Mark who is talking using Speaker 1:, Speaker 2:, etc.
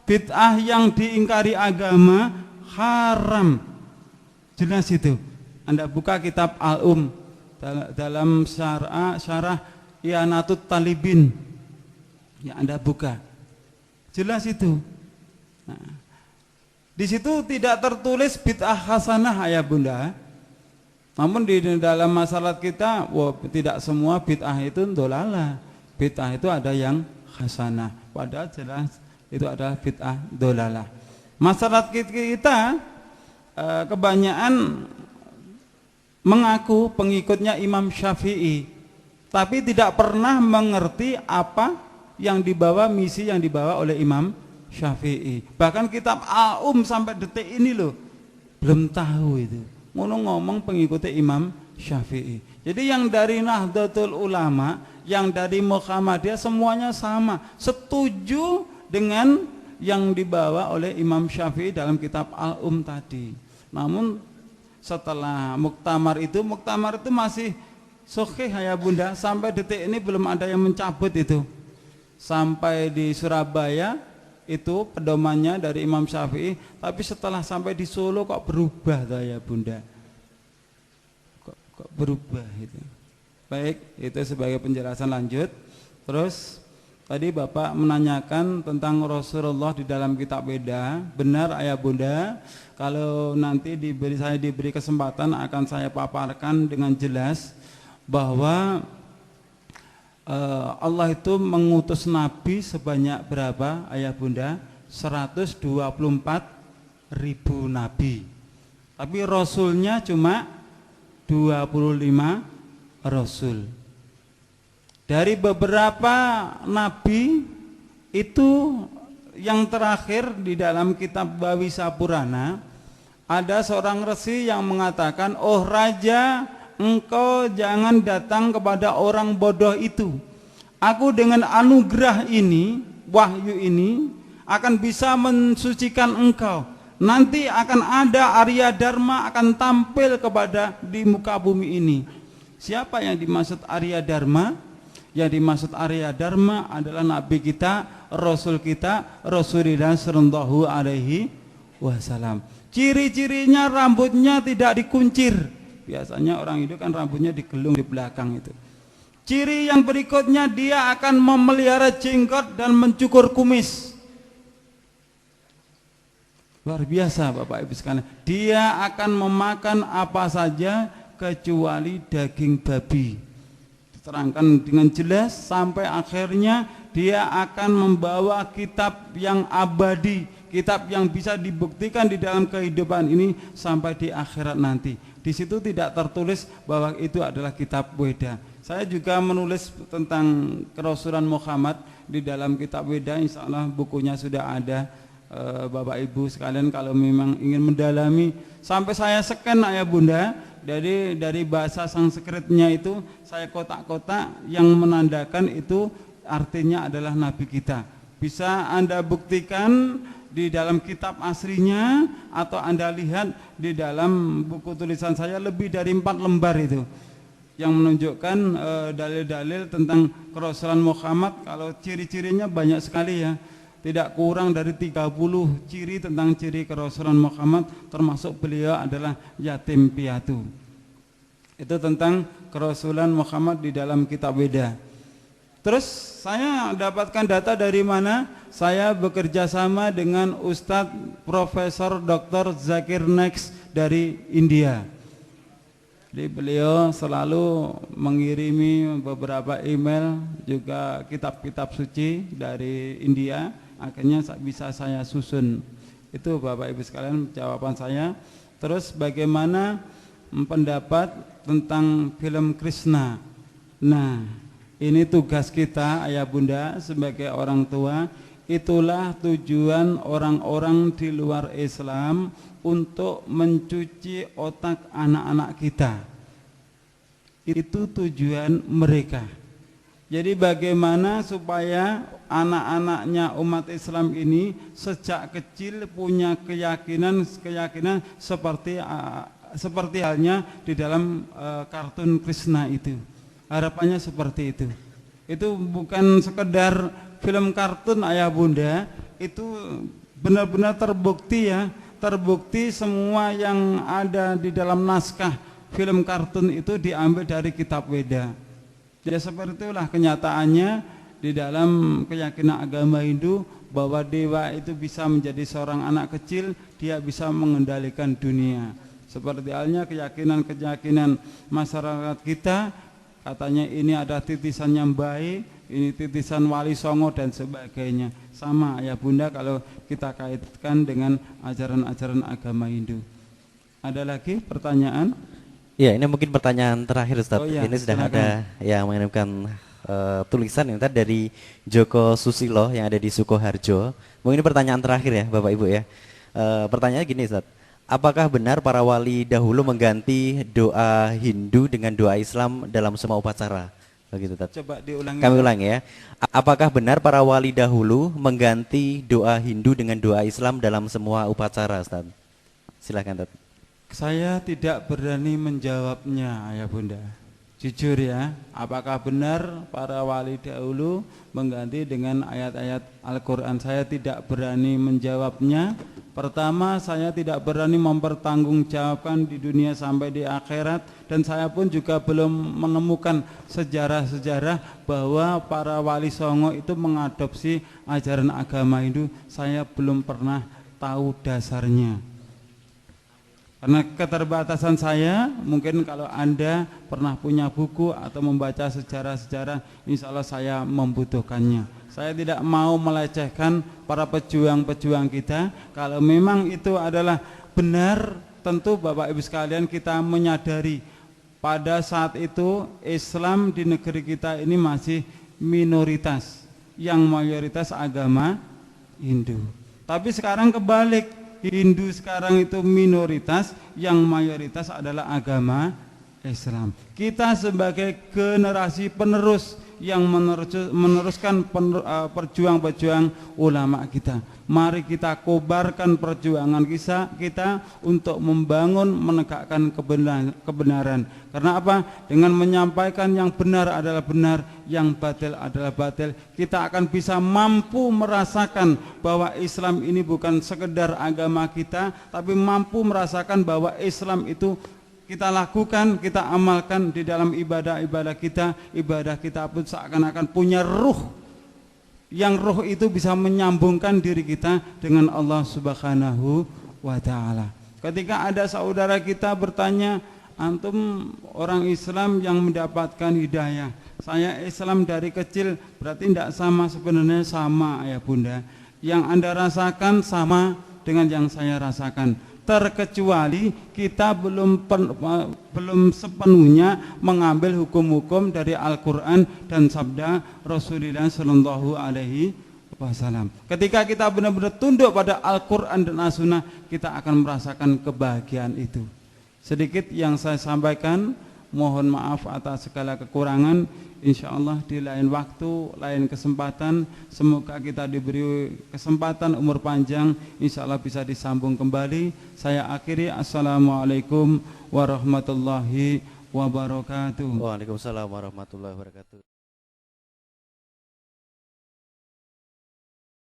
Speaker 1: bid'ah yang diingkari agama haram. Jelas itu. Anda buka kitab dalam syarah I'anatut Talibin. Ya, Anda buka. Jelas itu. Nah, di situ tidak tertulis bid'ah hasanah ya Bunda. Namun di dalam masalah kita, tidak semua bid'ah itu dolalah. Bid'ah itu ada yang hasanah. Padahal jelas itu adalah bid'ah dolalah. Masyarakat kita kebanyakan mengaku pengikutnya Imam Syafi'i, tapi tidak pernah mengerti apa yang dibawa, misi yang dibawa oleh Imam Syafi'i. Bahkan kitab sampai detik ini loh belum tahu itu. Ngomong pengikutnya Imam Syafi'i. Jadi yang dari Nahdlatul Ulama, yang dari Muhammadiyah semuanya sama, setuju dengan yang dibawa oleh Imam Syafi'i dalam kitab tadi. Namun setelah muktamar itu masih sahih ya Bunda, sampai detik ini belum ada yang mencabut itu. Sampai di Surabaya itu pedomannya dari Imam Syafi'i, tapi setelah sampai di Solo kok berubah ya Bunda. Kok berubah itu. Baik, itu sebagai penjelasan lanjut. Terus tadi Bapak menanyakan tentang Rasulullah di dalam kitab Weda. Benar ayah Bunda, kalau nanti saya diberi kesempatan akan saya paparkan dengan jelas bahwa Allah itu mengutus Nabi sebanyak berapa ayah Bunda? 124.000 Nabi. Tapi Rasulnya cuma 25 Rasul. Dari beberapa Nabi itu yang terakhir di dalam kitab Bawisa Purana, ada seorang resi yang mengatakan, "Oh Raja, engkau jangan datang kepada orang bodoh itu. Aku dengan anugerah ini, wahyu ini, akan bisa mensucikan engkau. Nanti akan ada Arya Dharma akan tampil di muka bumi ini." Siapa yang dimaksud Arya Dharma? Yang dimaksud Arya Dharma adalah Nabi kita, Rasul kita, Rasulullah Sallallahu Alaihi Wasallam. Ciri-cirinya rambutnya tidak dikuncir. Biasanya orang itu kan rambutnya digelung di belakang itu. Ciri yang berikutnya, dia akan memelihara jenggot dan mencukur kumis. Luar biasa Bapak Ibu sekalian. Dia akan memakan apa saja kecuali daging babi. Diterangkan dengan jelas sampai akhirnya dia akan membawa kitab yang abadi, kitab yang bisa dibuktikan di dalam kehidupan ini sampai di akhirat nanti. Di situ tidak tertulis bahwa itu adalah kitab Weda. Saya juga menulis tentang kerasulan Muhammad di dalam kitab Weda. Insya Allah bukunya sudah ada. Bapak Ibu sekalian kalau memang ingin mendalami, sampai saya scan ayah Bunda, dari bahasa Sanskritnya itu saya kotak-kotak yang menandakan itu artinya adalah Nabi kita. Bisa Anda buktikan di dalam kitab aslinya, atau Anda lihat di dalam buku tulisan saya lebih dari 4 lembar itu yang menunjukkan dalil-dalil tentang kerasulan Muhammad. Kalau ciri-cirinya banyak sekali ya, tidak kurang dari 30 ciri tentang ciri kerasulan Muhammad, termasuk beliau adalah yatim piatu. Itu tentang kerasulan Muhammad di dalam kitab Weda. Terus saya dapatkan data dari mana? Saya bekerja sama dengan Ustadz Profesor Dr. Zakir Naik dari India. Jadi beliau selalu mengirimi beberapa email, juga kitab-kitab suci dari India. Akhirnya bisa saya susun. Itu Bapak Ibu sekalian jawaban saya. Terus bagaimana pendapat tentang film Krishna? Nah, ini tugas kita ayah Bunda sebagai orang tua. Itulah tujuan orang-orang di luar Islam untuk mencuci otak anak-anak kita. Itu tujuan mereka. Jadi bagaimana supaya anak-anaknya umat Islam ini sejak kecil punya keyakinan seperti halnya di dalam kartun Krishna itu. Harapannya seperti itu. Itu bukan sekedar film kartun ayah Bunda, itu benar-benar terbukti ya, terbukti semua yang ada di dalam naskah film kartun itu diambil dari kitab Weda. Ya seperti itulah kenyataannya di dalam keyakinan agama Hindu, bahwa dewa itu bisa menjadi seorang anak kecil, dia bisa mengendalikan dunia. Seperti halnya keyakinan-keyakinan masyarakat kita, katanya ini ada titisan yang baik, ini titisan Wali Songo dan sebagainya. Sama ya Bunda kalau kita kaitkan dengan ajaran-ajaran agama Hindu. Ada lagi pertanyaan?
Speaker 2: Ya, ini mungkin pertanyaan terakhir Ustaz.
Speaker 1: Oh, ya,
Speaker 2: ini sudah
Speaker 1: silakan.
Speaker 2: ada yang mengirimkan tulisan ini tadi dari Joko Susilo yang ada di Sukoharjo. Mungkin ini pertanyaan terakhir ya Bapak Ibu ya. Pertanyaannya gini Ustaz. Apakah benar para wali dahulu mengganti doa Hindu dengan doa Islam dalam semua upacara? Begitu Ustaz.
Speaker 1: Coba diulangi.
Speaker 2: Kami ulangi ya. Apakah benar para wali dahulu mengganti doa Hindu dengan doa Islam dalam semua upacara Ustaz? Silakan Ustaz.
Speaker 1: Saya tidak berani menjawabnya ya Bunda. Jujur ya, apakah benar para wali dahulu mengganti dengan ayat-ayat Al-Quran? Saya tidak berani menjawabnya. Pertama, saya tidak berani mempertanggungjawabkan di dunia sampai di akhirat. Dan saya pun juga belum menemukan sejarah-sejarah bahwa para wali songo itu mengadopsi ajaran agama Hindu. Saya belum pernah tahu dasarnya. Karena keterbatasan saya, mungkin kalau Anda pernah punya buku atau membaca sejarah-sejarah, insya Allah saya membutuhkannya. Saya tidak mau melecehkan para pejuang-pejuang kita. Kalau memang itu adalah benar, tentu Bapak Ibu sekalian kita menyadari pada saat itu Islam di negeri kita ini masih minoritas, yang mayoritas agama Hindu. Tapi sekarang kebalik. Hindu sekarang itu minoritas, yang mayoritas adalah agama Islam. Kita sebagai generasi penerus yang meneruskan perjuang-perjuang ulama kita, mari kita kobarkan perjuangan kita untuk membangun, menegakkan kebenaran. Karena apa? Dengan menyampaikan yang benar adalah benar, yang batil adalah batil, kita akan bisa mampu merasakan bahwa Islam ini bukan sekedar agama kita, tapi mampu merasakan bahwa Islam itu kita lakukan, kita amalkan di dalam ibadah-ibadah kita pun seakan-akan punya ruh, yang ruh itu bisa menyambungkan diri kita dengan Allah Subhanahu wa Ta'ala. Ketika ada saudara kita bertanya, antum orang Islam yang mendapatkan hidayah, saya Islam dari kecil, berarti tidak sama? Sebenarnya sama ya Bunda. Yang Anda rasakan sama dengan yang saya rasakan, terkecuali kita belum sepenuhnya mengambil hukum-hukum dari Al-Quran dan sabda Rasulullah Sallallahu Alaihi Wasallam. Ketika kita benar-benar tunduk pada Al-Quran dan As-Sunnah, kita akan merasakan kebahagiaan itu. Sedikit yang saya sampaikan, mohon maaf atas segala kekurangan. Insya Allah di lain waktu, lain kesempatan, semoga kita diberi kesempatan umur panjang, insya Allah bisa disambung kembali. Saya akhiri, assalamualaikum warahmatullahi wabarakatuh.
Speaker 2: Waalaikumsalam warahmatullahi wabarakatuh.